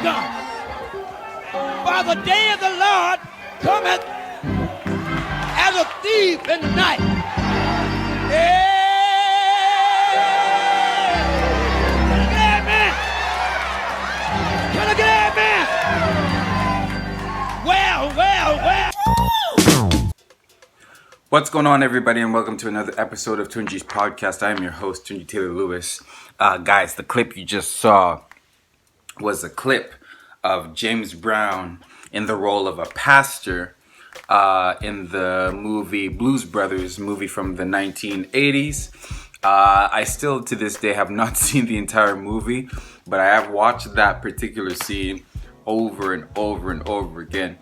God. For the day of the Lord cometh as a thief in the night. Hey! Can I get amen? Can I get amen? Well. What's going on, everybody, and welcome to another episode of Tunji's podcast. I am your host, Tunji Taylor Lewis. Guys, the clip you just saw was a clip of James Brown in the role of a pastor in the movie Blues Brothers, movie from the 1980s. I still, to this day, have not seen the entire movie, but I have watched that particular scene over and over and over again.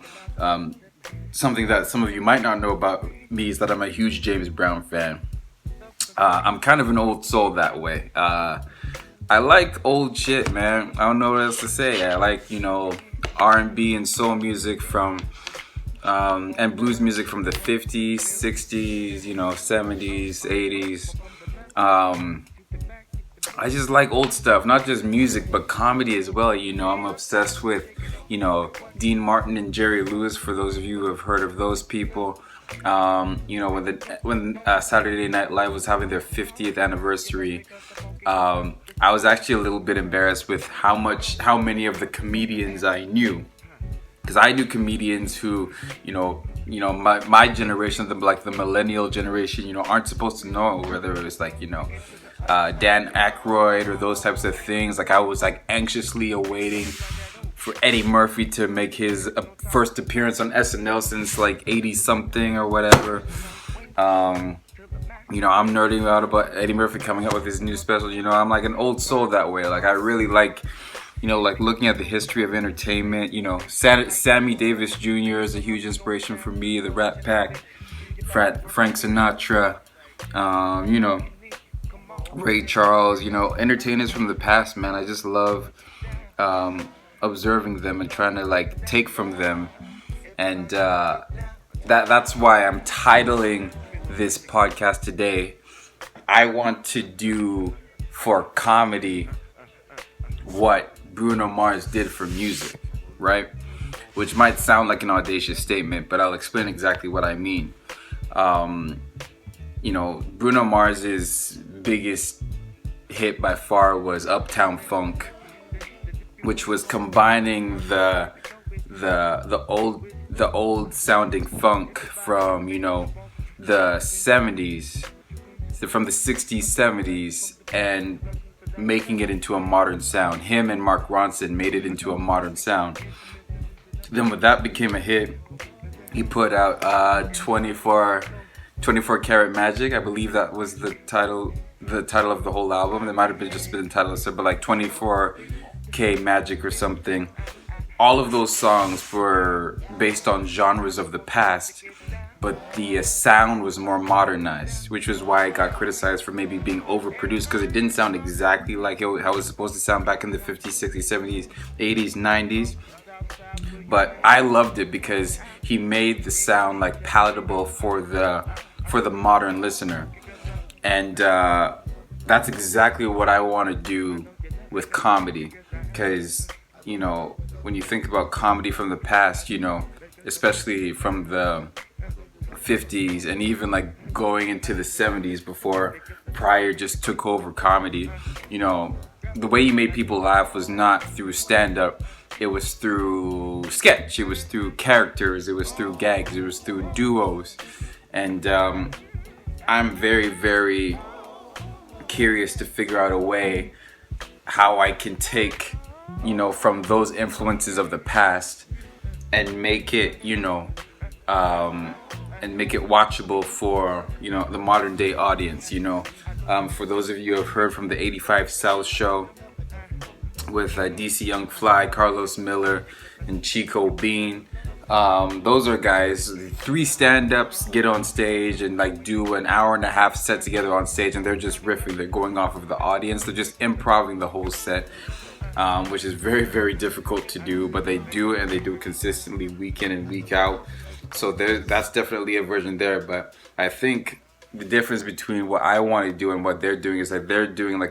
Something that some of you might not know about me is that I'm a huge James Brown fan. I'm kind of an old soul that way. I like old shit, man. I don't know what else to say. I like, R&B and soul music from, and blues music from the 50s, 60s, 70s, 80s. I just like old stuff, not just music, but comedy as well. I'm obsessed with, Dean Martin and Jerry Lewis, for those of you who have heard of those people. When Saturday Night Live was having their 50th anniversary, I was actually a little bit embarrassed with how many of the comedians I knew. Because I knew comedians who, my generation, the millennial generation, aren't supposed to know, whether it was Dan Aykroyd or those types of things. I was anxiously awaiting for Eddie Murphy to make his first appearance on SNL since 80 something or whatever. I'm nerding out about Eddie Murphy coming up with his new special. I'm like an old soul that way. I really like looking at the history of entertainment. Sammy Davis Jr. is a huge inspiration for me. The Rat Pack, Frank Sinatra, Ray Charles, entertainers from the past, man. I just love observing them and trying to take from them. And that's why I'm titling this podcast today, I want to do for comedy what Bruno Mars did for music, right? Which might sound like an audacious statement, but I'll explain exactly what I mean. Bruno Mars's biggest hit by far was Uptown Funk, which was combining the old sounding funk from the 70s, from the 60s, 70s, and making it into a modern sound. Him and Mark Ronson made it into a modern sound. Then when that became a hit, he put out 24 Karat Magic. I believe that was the title of the whole album. It might have just been the title, but 24K Magic or something. All of those songs were based on genres of the past, but the sound was more modernized, which was why it got criticized for maybe being overproduced, because it didn't sound exactly like how it was supposed to sound back in the 50s, 60s, 70s, 80s, 90s. But I loved it because he made the sound palatable for the modern listener. And that's exactly what I want to do with comedy, because when you think about comedy from the past, especially from the 50s and even going into the 70s, before Pryor just took over comedy, the way you made people laugh was not through stand-up. It was through sketch, it was through characters, it was through gags, it was through duos. And I'm very, very curious to figure out a way how I can take from those influences of the past and make it watchable for the modern day audience. For those of you who have heard from the 85 South show with DC Young Fly, Carlos Miller, and Chico Bean, those are guys, 3 stand-ups get on stage and do an hour and a half set together on stage, and they're just riffing, they're going off of the audience, they're just improvising the whole set. Which is very, very difficult to do, but they do it, and they do it consistently week in and week out. So that's definitely a version there. But I think the difference between what I want to do and what they're doing is they're doing a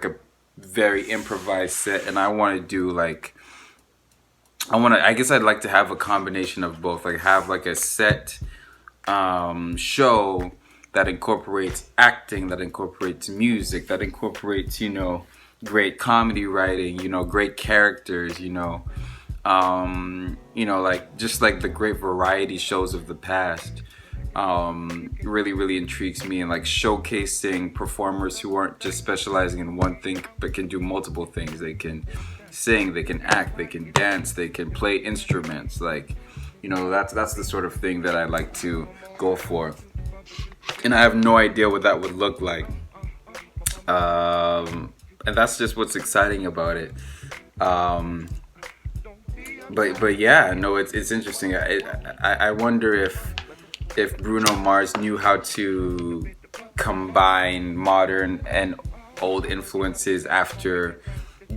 very improvised set, and I want to do I guess I'd like to have a combination of both. Like have like a set show that incorporates acting, that incorporates music, that incorporates, great comedy writing, great characters, like just like the great variety shows of the past. Really, really intrigues me, and like showcasing performers who aren't just specializing in one thing but can do multiple things. They can sing, they can act, they can dance, they can play instruments. Like, that's the sort of thing that I like to go for, and I have no idea what that would look like. And that's just what's exciting about it. But yeah, no, it's interesting. I wonder if Bruno Mars knew how to combine modern and old influences after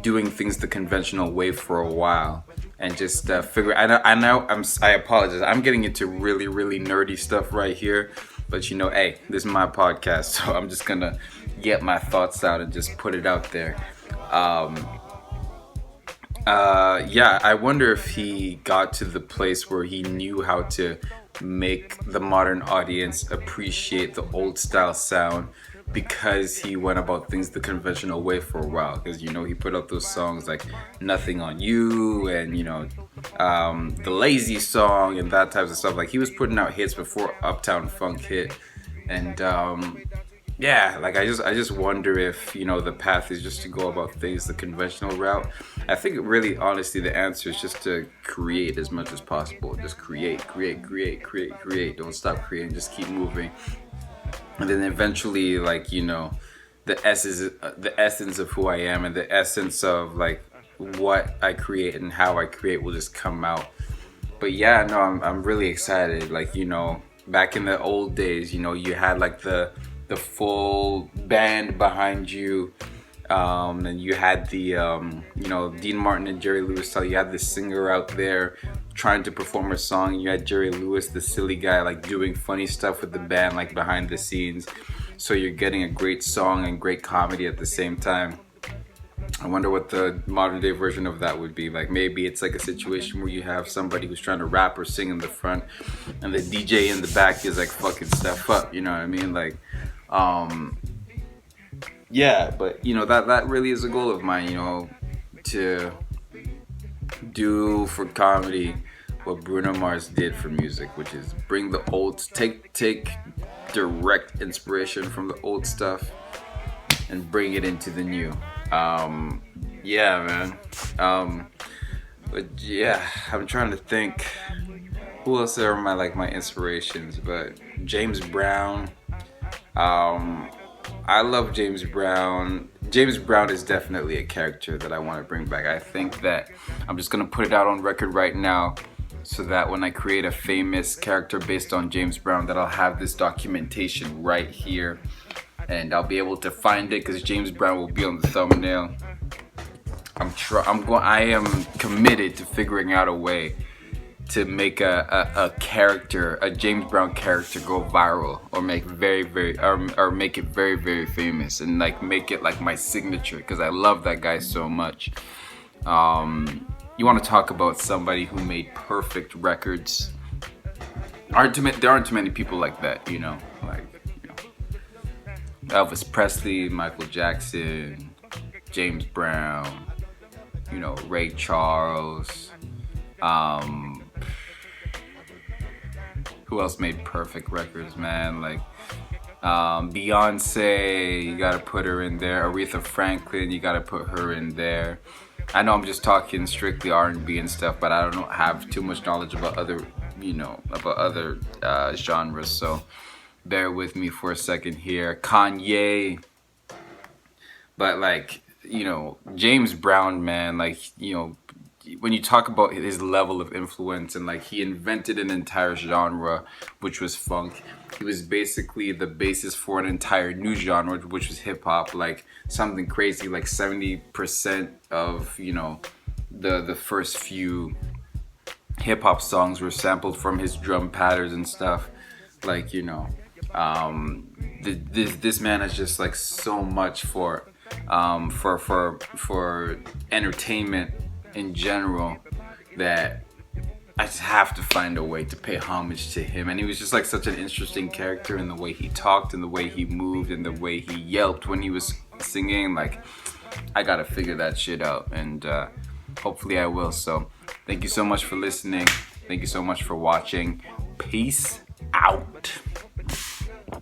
doing things the conventional way for a while, and just figure. I apologize. I'm getting into really, really nerdy stuff right here, but hey, this is my podcast, so I'm just gonna get my thoughts out and just put it out there. Yeah, I wonder if he got to the place where he knew how to make the modern audience appreciate the old style sound, because he went about things the conventional way for a while. Because he put out those songs like "Nothing on You" and the "Lazy Song" and that types of stuff. Like he was putting out hits before Uptown Funk hit, and yeah, like I just wonder if the path is just to go about things the conventional route. I think really, honestly, the answer is just to create as much as possible. Just create. Don't stop creating. Just keep moving, and then eventually, like the essence of who I am and the essence of like what I create and how I create will just come out. But yeah, no, I'm really excited. Like back in the old days, you had like the full band behind you, and you had the Dean Martin and Jerry Lewis style. You had the singer out there trying to perform a song. You had Jerry Lewis, the silly guy, like doing funny stuff with the band, like behind the scenes. So you're getting a great song and great comedy at the same time. I wonder what the modern day version of that would be like. Maybe it's like a situation where you have somebody who's trying to rap or sing in the front, and the DJ in the back is like fucking stuff up. You know what I mean? Like, yeah. But that really is a goal of mine. To do for comedy what Bruno Mars did for music, which is bring the old, take direct inspiration from the old stuff and bring it into the new. Yeah, man. But yeah, I'm trying to think who else are my inspirations. But James Brown. I love James Brown. James Brown is definitely a character that I want to bring back. I think that I'm just gonna put it out on record right now, so that when I create a famous character based on James Brown, that I'll have this documentation right here, and I'll be able to find it because James Brown will be on the thumbnail. I am committed to figuring out a way to make a character, a James Brown character, go viral, or make or make it very, very famous, and like make it like my signature, because I love that guy so much. You want to talk about somebody who made perfect records? There aren't too many people like that, Elvis Presley, Michael Jackson, James Brown, Ray Charles. Who else made perfect records, man? Like Beyonce, you gotta put her in there. Aretha Franklin, you gotta put her in there. I know I'm just talking strictly R&B and stuff, but I don't have too much knowledge about other genres. So bear with me for a second here. Kanye, but like James Brown, man, like when you talk about his level of influence, and like he invented an entire genre, which was funk. He was basically the basis for an entire new genre, which was hip hop. Like something crazy, like 70% of the first few hip hop songs were sampled from his drum patterns and stuff. Like this man has just like so much for entertainment in general, that I just have to find a way to pay homage to him. And he was just like such an interesting character in the way he talked and the way he moved and the way he yelped when he was singing. Like, I gotta figure that shit out, and hopefully I will. So thank you so much for listening. Thank you so much for watching. Peace out.